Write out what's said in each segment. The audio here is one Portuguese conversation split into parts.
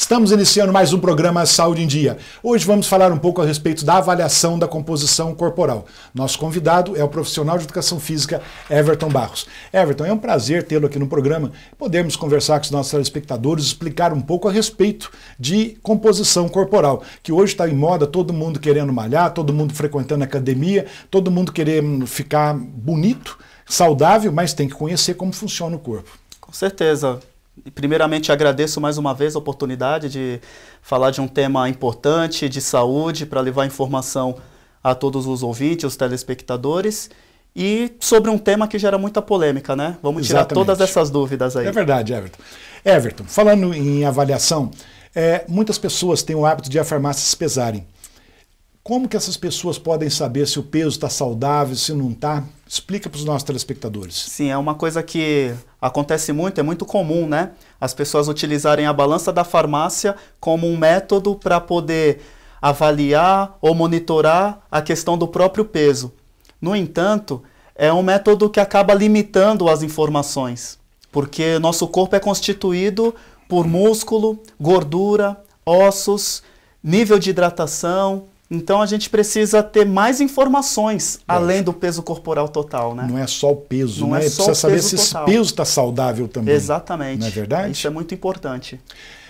Estamos iniciando mais um programa Saúde em Dia. Hoje vamos falar um pouco a respeito da avaliação da composição corporal. Nosso convidado é o profissional de educação física Everton Barros. Everton, é um prazer tê-lo aqui no programa, podermos conversar com os nossos telespectadores, explicar um pouco a respeito de composição corporal, que hoje está em moda, todo mundo querendo malhar, todo mundo frequentando a academia, todo mundo querendo ficar bonito, saudável, mas tem que conhecer como funciona o corpo. Com certeza. Primeiramente, agradeço mais uma vez a oportunidade de falar de um tema importante de saúde para levar informação a todos os ouvintes, os telespectadores, e sobre um tema que gera muita polêmica, né? Vamos tirar todas essas dúvidas aí. É verdade, Everton. Everton, falando em avaliação, muitas pessoas têm o hábito de ir à farmácia se pesarem. Como que essas pessoas podem saber se o peso está saudável, se não está? Explica para os nossos telespectadores. Sim, é uma coisa que acontece muito, é muito comum, né? As pessoas utilizarem a balança da farmácia como um método para poder avaliar ou monitorar a questão do próprio peso. No entanto, é um método que acaba limitando as informações, porque nosso corpo é constituído por músculo, gordura, ossos, nível de hidratação. Então a gente precisa ter mais informações além do peso corporal total, né? Não é só o peso, não né? É só precisa saber se total. Esse peso está saudável também. Exatamente. Não é verdade? Isso é muito importante.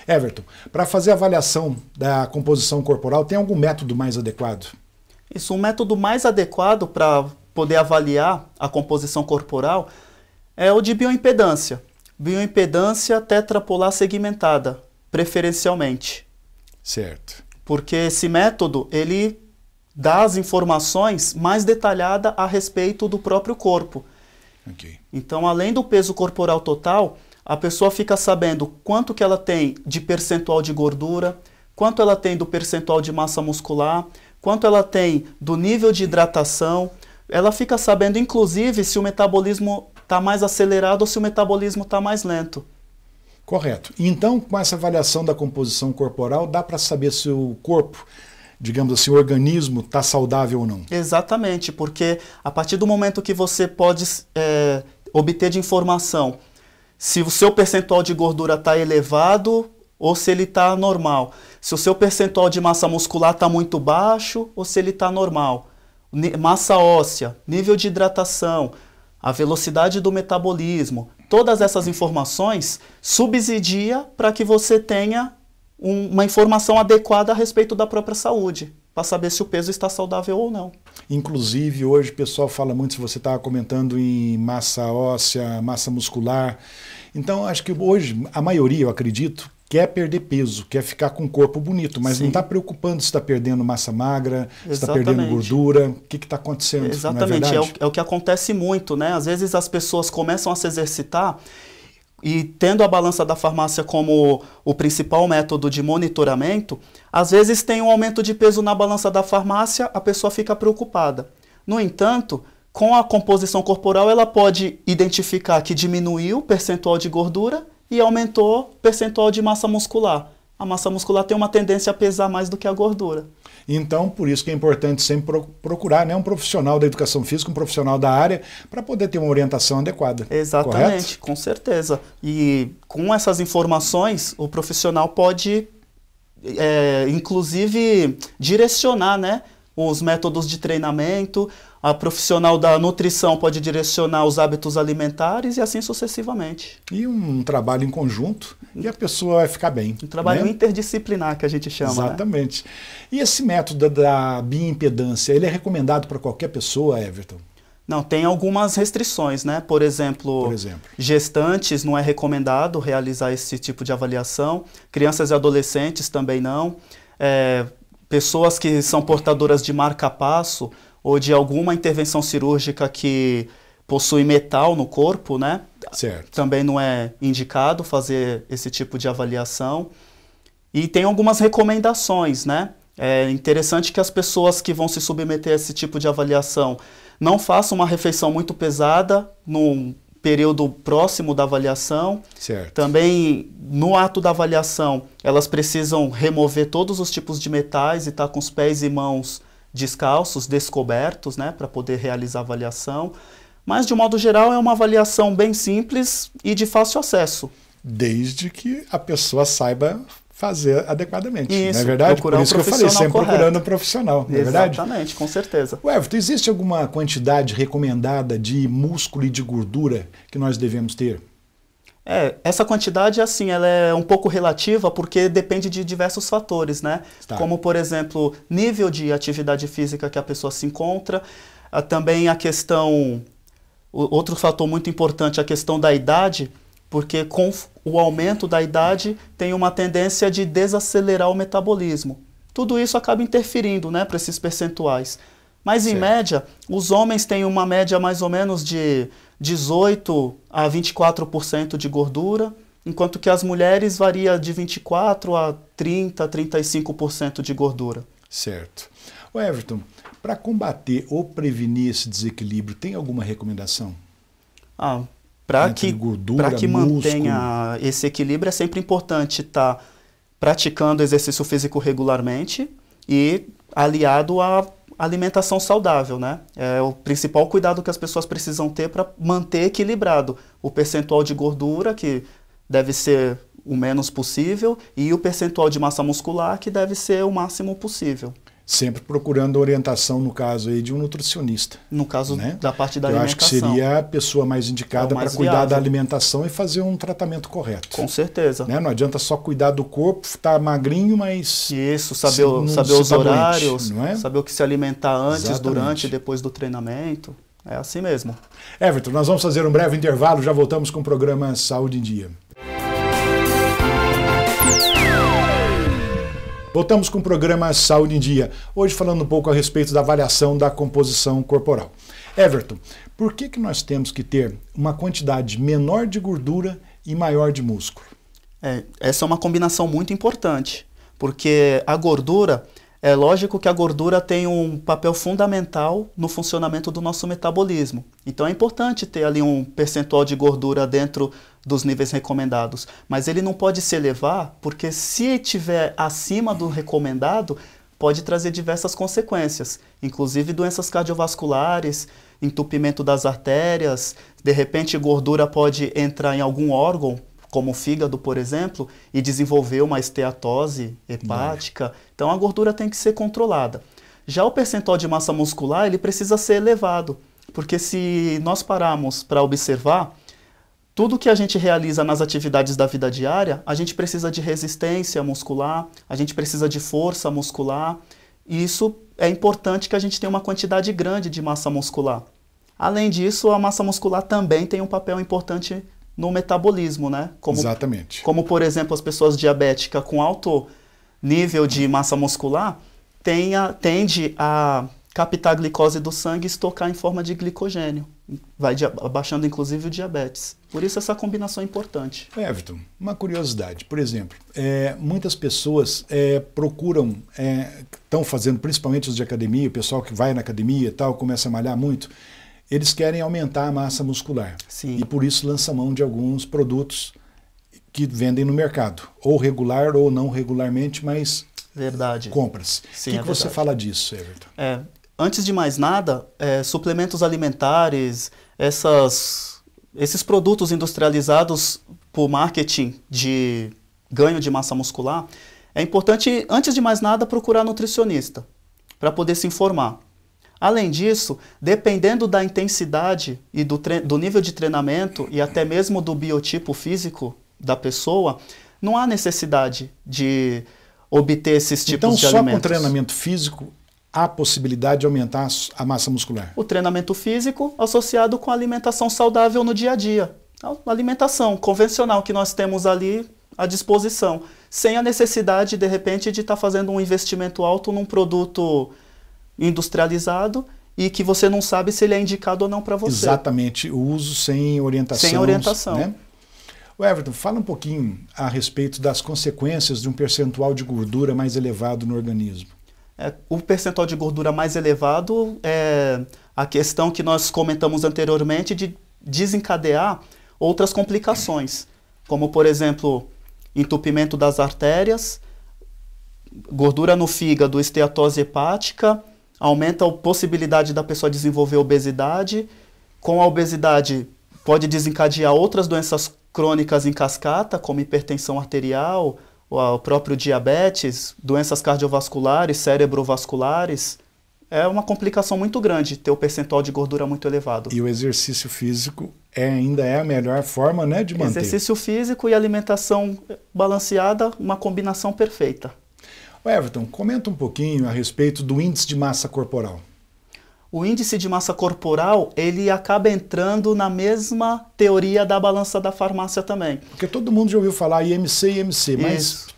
Everton, para fazer a avaliação da composição corporal, tem algum método mais adequado? Isso, um método mais adequado para poder avaliar a composição corporal é o de bioimpedância. Bioimpedância tetrapolar segmentada, preferencialmente. Certo. Porque esse método, ele dá as informações mais detalhadas a respeito do próprio corpo. Okay. Então, além do peso corporal total, a pessoa fica sabendo quanto que ela tem de percentual de gordura, quanto ela tem do percentual de massa muscular, quanto ela tem do nível de hidratação. Ela fica sabendo, inclusive, se o metabolismo está mais acelerado ou se o metabolismo está mais lento. Correto. Então, com essa avaliação da composição corporal, dá para saber se o corpo, digamos assim, o organismo está saudável ou não? Exatamente, porque a partir do momento que você pode obter de informação se o seu percentual de gordura está elevado ou se ele está normal, se o seu percentual de massa muscular está muito baixo ou se ele está normal, massa óssea, nível de hidratação, a velocidade do metabolismo, todas essas informações subsidia para que você tenha uma informação adequada a respeito da própria saúde, para saber se o peso está saudável ou não. Inclusive, hoje o pessoal fala muito, se você estava comentando, em massa óssea, massa muscular. Então, acho que hoje, a maioria, eu acredito, quer perder peso, quer ficar com o corpo bonito, mas não está preocupando se está perdendo massa magra, se está perdendo gordura, o que está acontecendo. Exatamente, não é verdade? É o que acontece muito, né? Às vezes as pessoas começam a se exercitar e tendo a balança da farmácia como o principal método de monitoramento, às vezes tem um aumento de peso na balança da farmácia, a pessoa fica preocupada. No entanto, com a composição corporal, ela pode identificar que diminuiu o percentual de gordura e aumentou o percentual de massa muscular. A massa muscular tem uma tendência a pesar mais do que a gordura. Então, por isso que é importante sempre procurar, né, um profissional da educação física, um profissional da área, para poder ter uma orientação adequada. Exatamente, correto? Com certeza. E com essas informações, o profissional pode, inclusive, direcionar, né, os métodos de treinamento. A profissional da nutrição pode direcionar os hábitos alimentares e assim sucessivamente. E um trabalho em conjunto e a pessoa vai ficar bem. Um trabalho né? interdisciplinar que a gente chama. Exatamente. Né? E esse método da bioimpedância, ele é recomendado para qualquer pessoa, Everton? Não, tem algumas restrições, né? Por exemplo, gestantes não é recomendado realizar esse tipo de avaliação. Crianças e adolescentes também não. Pessoas que são portadoras de marca-passo ou de alguma intervenção cirúrgica que possui metal no corpo, né? Certo. Também não é indicado fazer esse tipo de avaliação. E tem algumas recomendações, né? É interessante que as pessoas que vão se submeter a esse tipo de avaliação não façam uma refeição muito pesada num período próximo da avaliação. Certo. Também, no ato da avaliação, elas precisam remover todos os tipos de metais e estar com os pés e mãos descalços, descobertos, né, para poder realizar a avaliação. Mas, de um modo geral, é uma avaliação bem simples e de fácil acesso. Desde que a pessoa saiba fazer adequadamente. Isso, não é verdade? procurar Por isso um que eu falei, sempre correto. procurando um profissional, não é verdade? Exatamente, com certeza. Everton, existe alguma quantidade recomendada de músculo e de gordura que nós devemos ter? Essa quantidade, assim, ela é um pouco relativa porque depende de diversos fatores, né? Tá. Como, por exemplo, nível de atividade física que a pessoa se encontra, também a questão, outro fator muito importante, a questão da idade, porque com o aumento da idade tem uma tendência de desacelerar o metabolismo. Tudo isso acaba interferindo, né, para esses percentuais. Mas, em média, os homens têm uma média mais ou menos de 18% a 24% de gordura, enquanto que as mulheres varia de 24% a 30%, 35% de gordura. Certo. Everton, para combater ou prevenir esse desequilíbrio, tem alguma recomendação? Para que mantenha esse equilíbrio, é sempre importante estar praticando exercício físico regularmente e aliado à alimentação saudável, né? É o principal cuidado que as pessoas precisam ter para manter equilibrado o percentual de gordura, que deve ser o menos possível, e o percentual de massa muscular, que deve ser o máximo possível. Sempre procurando orientação, no caso aí, de um nutricionista. No caso, né? da parte da Eu alimentação. acho que seria a pessoa mais indicada para cuidar da alimentação e fazer um tratamento correto. Com certeza. Né? Não adianta só cuidar do corpo, estar magrinho, mas... Isso, saber os horários, doente, não é? saber o que se alimentar antes, Exatamente. durante e depois do treinamento. É assim mesmo. Everton, nós vamos fazer um breve intervalo, já voltamos com o programa Saúde em Dia. Voltamos com o programa Saúde em Dia, hoje falando um pouco a respeito da avaliação da composição corporal. Everton, por que nós temos que ter uma quantidade menor de gordura e maior de músculo? Essa é uma combinação muito importante, porque a gordura, é lógico que a gordura tem um papel fundamental no funcionamento do nosso metabolismo. Então é importante ter ali um percentual de gordura dentro dos níveis recomendados, mas ele não pode se elevar, porque se estiver acima do recomendado, pode trazer diversas consequências, inclusive doenças cardiovasculares, entupimento das artérias, de repente gordura pode entrar em algum órgão, como o fígado, por exemplo, e desenvolver uma esteatose hepática. Então a gordura tem que ser controlada. Já o percentual de massa muscular, ele precisa ser elevado, porque se nós pararmos para observar, tudo que a gente realiza nas atividades da vida diária, a gente precisa de resistência muscular, a gente precisa de força muscular, e isso é importante que a gente tenha uma quantidade grande de massa muscular. Além disso, a massa muscular também tem um papel importante no metabolismo, né? Exatamente. Como, por exemplo, as pessoas diabéticas com alto nível de massa muscular tende a captar a glicose do sangue e estocar em forma de glicogênio. Vai abaixando, inclusive, o diabetes. Por isso, essa combinação é importante. Everton, uma curiosidade. Por exemplo, muitas pessoas procuram, estão fazendo, principalmente os de academia, o pessoal que vai na academia e tal, começa a malhar muito, eles querem aumentar a massa muscular. Sim. E por isso lançam mão de alguns produtos que vendem no mercado, ou regular ou não regularmente, mas verdade. Compras. Sim, o que você fala disso, Everton? Antes de mais nada, suplementos alimentares, esses produtos industrializados por marketing de ganho de massa muscular, é importante, antes de mais nada, procurar nutricionista para poder se informar. Além disso, dependendo da intensidade e do nível de treinamento e até mesmo do biotipo físico da pessoa, não há necessidade de obter esses tipos de alimentos. Então, só com treinamento físico há possibilidade de aumentar a massa muscular? O treinamento físico associado com a alimentação saudável no dia a dia. A alimentação convencional que nós temos ali à disposição, sem a necessidade, de repente, de estar fazendo um investimento alto num produto industrializado e que você não sabe se ele é indicado ou não para você. Exatamente, o uso sem orientação. Sem orientação. Né? O Everton, fala um pouquinho a respeito das consequências de um percentual de gordura mais elevado no organismo. O percentual de gordura mais elevado é a questão que nós comentamos anteriormente de desencadear outras complicações, como, por exemplo, entupimento das artérias, gordura no fígado, esteatose hepática, aumenta a possibilidade da pessoa desenvolver obesidade. Com a obesidade, pode desencadear outras doenças crônicas em cascata, como hipertensão arterial, o próprio diabetes, doenças cardiovasculares, cerebrovasculares, é uma complicação muito grande ter o percentual de gordura muito elevado. E o exercício físico ainda é a melhor forma, né, de manter. Exercício físico e alimentação balanceada, uma combinação perfeita. Everton, comenta um pouquinho a respeito do índice de massa corporal. O índice de massa corporal, ele acaba entrando na mesma teoria da balança da farmácia também. Porque todo mundo já ouviu falar IMC, mas isso.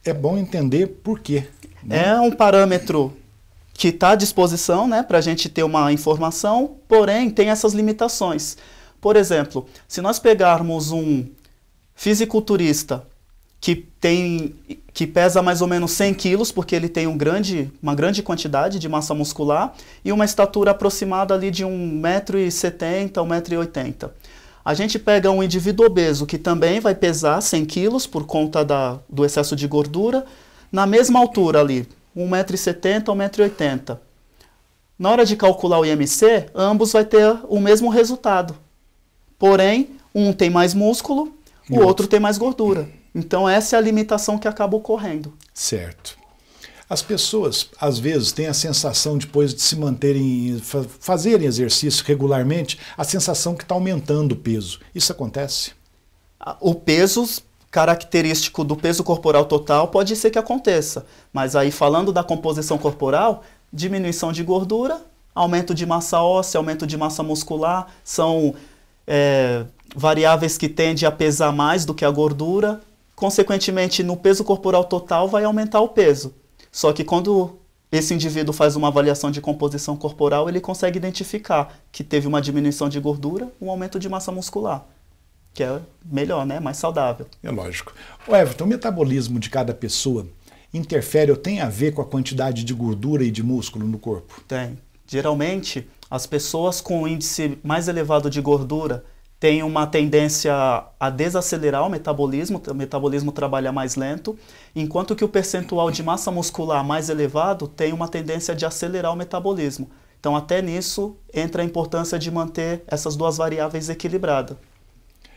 É bom entender por quê. Né? É um parâmetro que está à disposição, né, para a gente ter uma informação, porém tem essas limitações. Por exemplo, se nós pegarmos um fisiculturista que pesa mais ou menos 100 quilos, porque ele tem uma grande quantidade de massa muscular, e uma estatura aproximada ali de 1,70 m, 1,80 m. A gente pega um indivíduo obeso que também vai pesar 100 quilos por conta do excesso de gordura, na mesma altura ali, 1,70 m, 1,80 m. Na hora de calcular o IMC, ambos vai ter o mesmo resultado. Porém, um tem mais músculo, o outro tem mais gordura. Então essa é a limitação que acaba ocorrendo. Certo. As pessoas, às vezes, têm a sensação, depois de se manterem, fazerem exercício regularmente, a sensação que está aumentando o peso. Isso acontece? O peso característico do peso corporal total pode ser que aconteça. Mas aí, falando da composição corporal, diminuição de gordura, aumento de massa óssea, aumento de massa muscular, são variáveis que tendem a pesar mais do que a gordura. Consequentemente, no peso corporal total vai aumentar o peso. Só que quando esse indivíduo faz uma avaliação de composição corporal, ele consegue identificar que teve uma diminuição de gordura, um aumento de massa muscular, que é melhor, né? Mais saudável. É lógico. Everton, o metabolismo de cada pessoa interfere ou tem a ver com a quantidade de gordura e de músculo no corpo? Tem. Geralmente, as pessoas com índice mais elevado de gordura tem uma tendência a desacelerar o metabolismo trabalha mais lento, enquanto que o percentual de massa muscular mais elevado tem uma tendência de acelerar o metabolismo. Então, até nisso, entra a importância de manter essas duas variáveis equilibradas.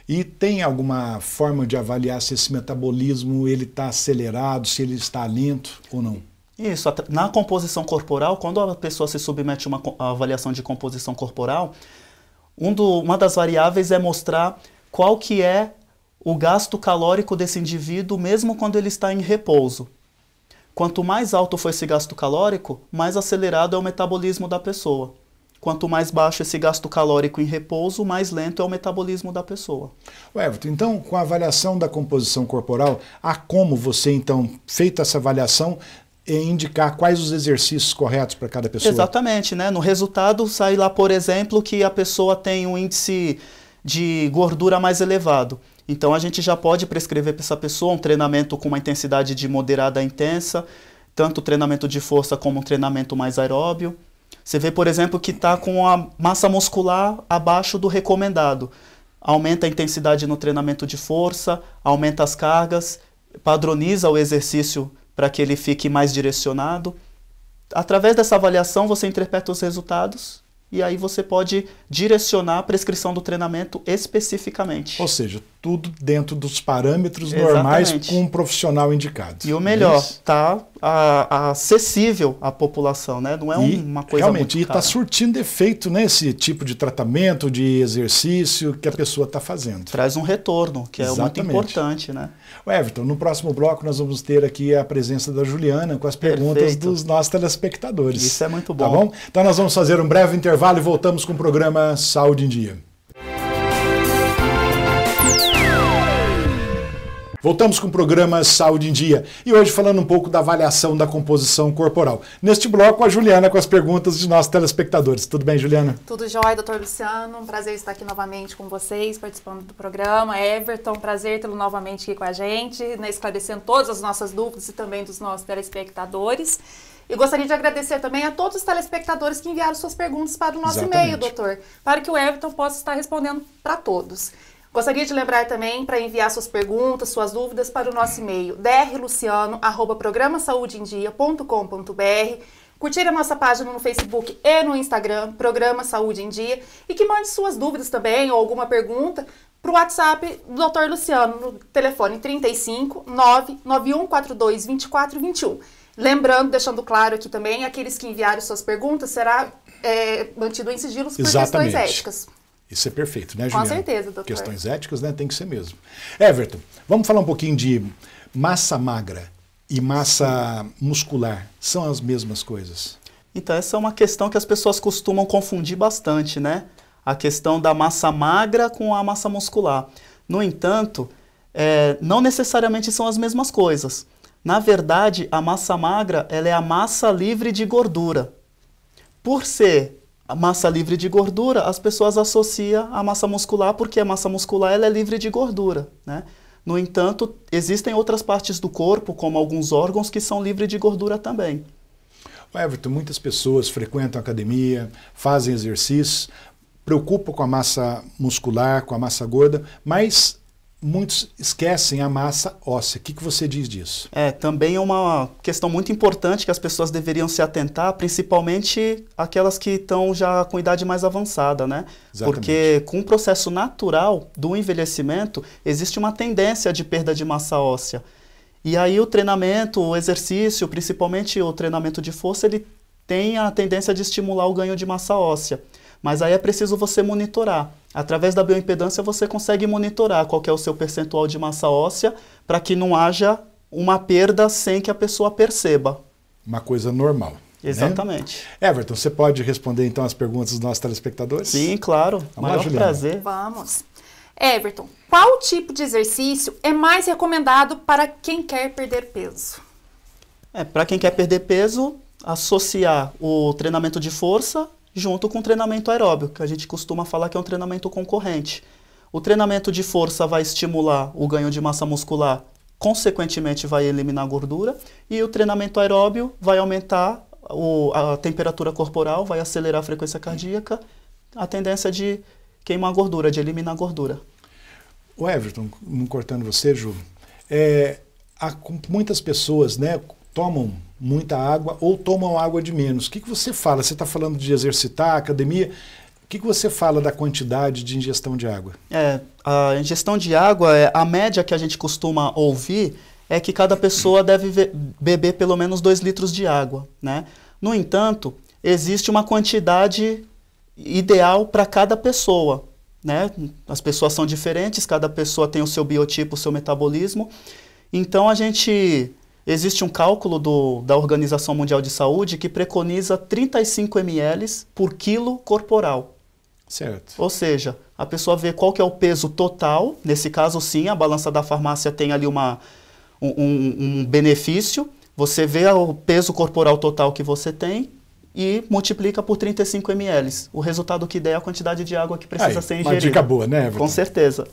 E tem alguma forma de avaliar se esse metabolismo está acelerado, se ele está lento ou não? Isso, na composição corporal, quando a pessoa se submete a uma avaliação de composição corporal, uma das variáveis é mostrar qual que é o gasto calórico desse indivíduo, mesmo quando ele está em repouso. Quanto mais alto for esse gasto calórico, mais acelerado é o metabolismo da pessoa. Quanto mais baixo esse gasto calórico em repouso, mais lento é o metabolismo da pessoa. Everton, então, com a avaliação da composição corporal, há como você, então, feita essa avaliação, indicar quais os exercícios corretos para cada pessoa? Exatamente, né? No resultado sai lá, por exemplo, que a pessoa tem um índice de gordura mais elevado. Então a gente já pode prescrever para essa pessoa um treinamento com uma intensidade de moderada a intensa, tanto treinamento de força como um treinamento mais aeróbio. Você vê, por exemplo, que está com a massa muscular abaixo do recomendado. Aumenta a intensidade no treinamento de força, aumenta as cargas, padroniza o exercício para que ele fique mais direcionado. Através dessa avaliação, você interpreta os resultados e aí você pode direcionar a prescrição do treinamento especificamente. Ou seja, tudo dentro dos parâmetros normais com um profissional indicado. E o melhor, está acessível à população, né? Não é uma coisa realmente, muito cara. E está surtindo efeito nesse tipo de tratamento, de exercício que a pessoa está fazendo. Traz um retorno, que é muito importante, né? Everton, no próximo bloco nós vamos ter aqui a presença da Juliana com as perguntas dos nossos telespectadores. Isso é muito bom. Tá bom? Então nós vamos fazer um breve intervalo e voltamos com o programa Saúde em Dia. Voltamos com o programa Saúde em Dia e hoje falando um pouco da avaliação da composição corporal. Neste bloco, a Juliana com as perguntas dos nossos telespectadores. Tudo bem, Juliana? Tudo jóia, doutor Luciano. Um prazer estar aqui novamente com vocês, participando do programa. Everton, prazer tê-lo novamente aqui com a gente, né, esclarecendo todas as nossas dúvidas e também dos nossos telespectadores. E gostaria de agradecer também a todos os telespectadores que enviaram suas perguntas para o nosso e-mail, doutor, para que o Everton possa estar respondendo para todos. Gostaria de lembrar também para enviar suas perguntas, suas dúvidas para o nosso e-mail drluciano@programasaudeendia.com.br, curtir a nossa página no Facebook e no Instagram, Programa Saúde em Dia, e que mande suas dúvidas também ou alguma pergunta para o WhatsApp do Dr. Luciano, no telefone 35 99142 2421. Lembrando, deixando claro aqui também, aqueles que enviarem suas perguntas será mantido em sigilo por questões éticas. Isso é perfeito, né, Juliana? Com certeza, doutor. Questões éticas, né? Tem que ser mesmo. Everton, vamos falar um pouquinho de massa magra e massa muscular. São as mesmas coisas? Então, essa é uma questão que as pessoas costumam confundir bastante, né? A questão da massa magra com a massa muscular. No entanto, não necessariamente são as mesmas coisas. Na verdade, a massa magra ela é a massa livre de gordura. Por ser a massa livre de gordura, as pessoas associam a massa muscular porque a massa muscular ela é livre de gordura, né? No entanto, existem outras partes do corpo, como alguns órgãos, que são livres de gordura também. Everton, muitas pessoas frequentam a academia, fazem exercícios, preocupam com a massa muscular, com a massa gorda, mas muitos esquecem a massa óssea. O que você diz disso? Também é uma questão muito importante que as pessoas deveriam se atentar, principalmente aquelas que estão já com idade mais avançada, né? Exatamente. Porque com o processo natural do envelhecimento, existe uma tendência de perda de massa óssea. E aí o treinamento, o exercício, principalmente o treinamento de força, ele tem a tendência de estimular o ganho de massa óssea. Mas aí é preciso você monitorar. Através da bioimpedância você consegue monitorar qual que é o seu percentual de massa óssea para que não haja uma perda sem que a pessoa perceba. Uma coisa normal. Exatamente. Né? Everton, você pode responder então as perguntas dos nossos telespectadores? Sim, claro. Maior prazer. Vamos. Everton, qual tipo de exercício é mais recomendado para quem quer perder peso? Para quem quer perder peso, associar o treinamento de força junto com o treinamento aeróbio, que a gente costuma falar que é um treinamento concorrente. O treinamento de força vai estimular o ganho de massa muscular, consequentemente vai eliminar a gordura, e o treinamento aeróbio vai aumentar a temperatura corporal, vai acelerar a frequência cardíaca, a tendência de queimar a gordura, de eliminar a gordura. O Everton, não cortando você, Ju, muitas pessoas, né, tomam muita água ou tomam água de menos. O que você fala? Você está falando de exercitar, academia. O que você fala da quantidade de ingestão de água? A ingestão de água, a média que a gente costuma ouvir é que cada pessoa deve beber pelo menos 2 litros de água, né? No entanto, existe uma quantidade ideal para cada pessoa, né? As pessoas são diferentes, cada pessoa tem o seu biotipo, o seu metabolismo. Então, existe um cálculo da Organização Mundial de Saúde que preconiza 35 ml por quilo corporal. Certo. Ou seja, a pessoa vê qual que é o peso total, nesse caso sim, a balança da farmácia tem ali um benefício, você vê o peso corporal total que você tem e multiplica por 35 ml. O resultado que der é a quantidade de água que precisa ser ingerida. Uma dica boa, né, Everton? Com certeza.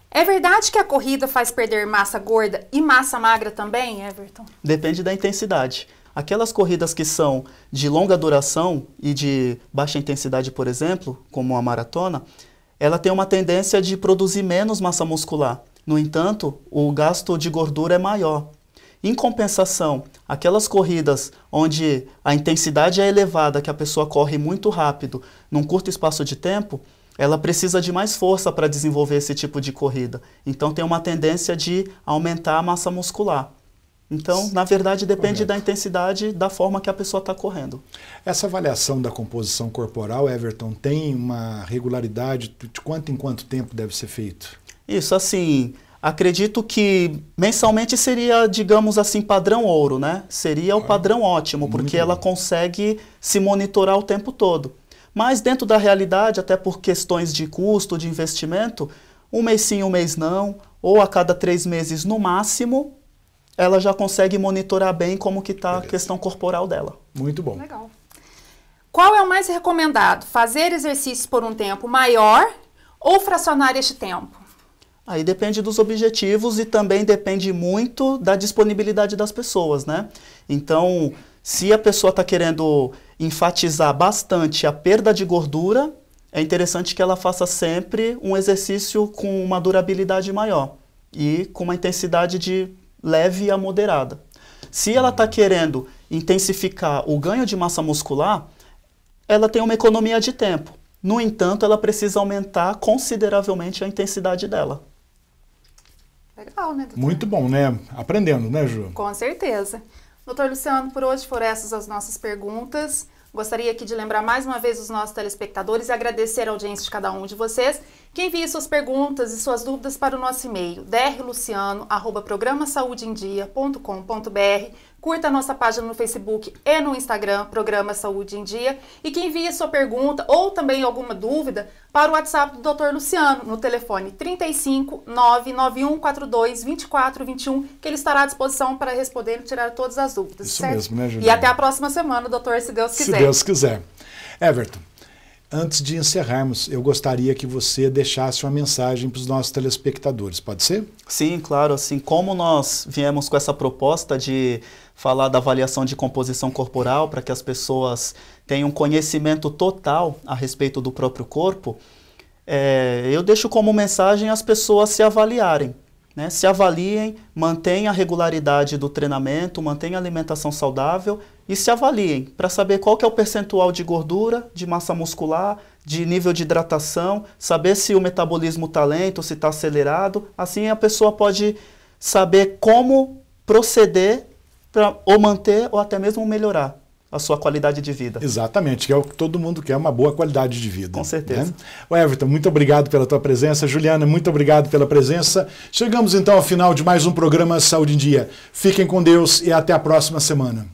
É verdade que a corrida faz perder massa gorda e massa magra também, Everton? Depende da intensidade. Aquelas corridas que são de longa duração e de baixa intensidade, por exemplo, como a maratona, ela tem uma tendência de produzir menos massa muscular. No entanto, o gasto de gordura é maior. Em compensação, aquelas corridas onde a intensidade é elevada, que a pessoa corre muito rápido, num curto espaço de tempo, ela precisa de mais força para desenvolver esse tipo de corrida. Então, tem uma tendência de aumentar a massa muscular. Então, na verdade, depende da intensidade, da forma que a pessoa está correndo. Essa avaliação da composição corporal, Everton, tem uma regularidade de quanto em quanto tempo deve ser feito? Isso, assim, acredito que mensalmente seria, digamos assim, padrão ouro, né? Seria o padrão ótimo, porque ela consegue se monitorar o tempo todo. Mas dentro da realidade, até por questões de custo, de investimento, um mês sim, um mês não, ou a cada 3 meses no máximo, ela já consegue monitorar bem como que está a questão corporal dela. Muito bom. Legal. Qual é o mais recomendado? Fazer exercícios por um tempo maior ou fracionar este tempo? Aí depende dos objetivos e também depende muito da disponibilidade das pessoas, né? Então, se a pessoa está querendo enfatizar bastante a perda de gordura, é interessante que ela faça sempre um exercício com uma durabilidade maior e com uma intensidade de leve a moderada. Se ela está querendo intensificar o ganho de massa muscular, ela tem uma economia de tempo. No entanto, ela precisa aumentar consideravelmente a intensidade dela. Legal, né, doutor? Muito bom, né? Aprendendo, né, Ju? Com certeza. Doutor Luciano, por hoje foram essas as nossas perguntas. Gostaria aqui de lembrar mais uma vez os nossos telespectadores e agradecer a audiência de cada um de vocês, que envie suas perguntas e suas dúvidas para o nosso e-mail, drluciano@programasaudeendia.com.br. Curta a nossa página no Facebook e no Instagram, Programa Saúde em Dia, e que envie sua pergunta ou também alguma dúvida para o WhatsApp do Dr. Luciano, no telefone 35 99142 2421, que ele estará à disposição para responder e tirar todas as dúvidas. Isso certo? mesmo, né, Juliana? E até a próxima semana, doutor, se Deus quiser. Se Deus quiser. Everton, antes de encerrarmos, eu gostaria que você deixasse uma mensagem para os nossos telespectadores, pode ser? Sim, claro. Assim como nós viemos com essa proposta de falar da avaliação de composição corporal para que as pessoas tenham conhecimento total a respeito do próprio corpo, eu deixo como mensagem as pessoas se avaliarem, né? Se avaliem, mantenham a regularidade do treinamento, mantenham a alimentação saudável e se avaliem para saber qual que é o percentual de gordura, de massa muscular, de nível de hidratação, saber se o metabolismo está lento, se está acelerado. Assim a pessoa pode saber como proceder para ou manter ou até mesmo melhorar a sua qualidade de vida. Exatamente, que é o que todo mundo quer, uma boa qualidade de vida. Com certeza. Né? O Everton, muito obrigado pela tua presença. Juliana, muito obrigado pela presença. Chegamos então ao final de mais um programa Saúde em Dia. Fiquem com Deus e até a próxima semana.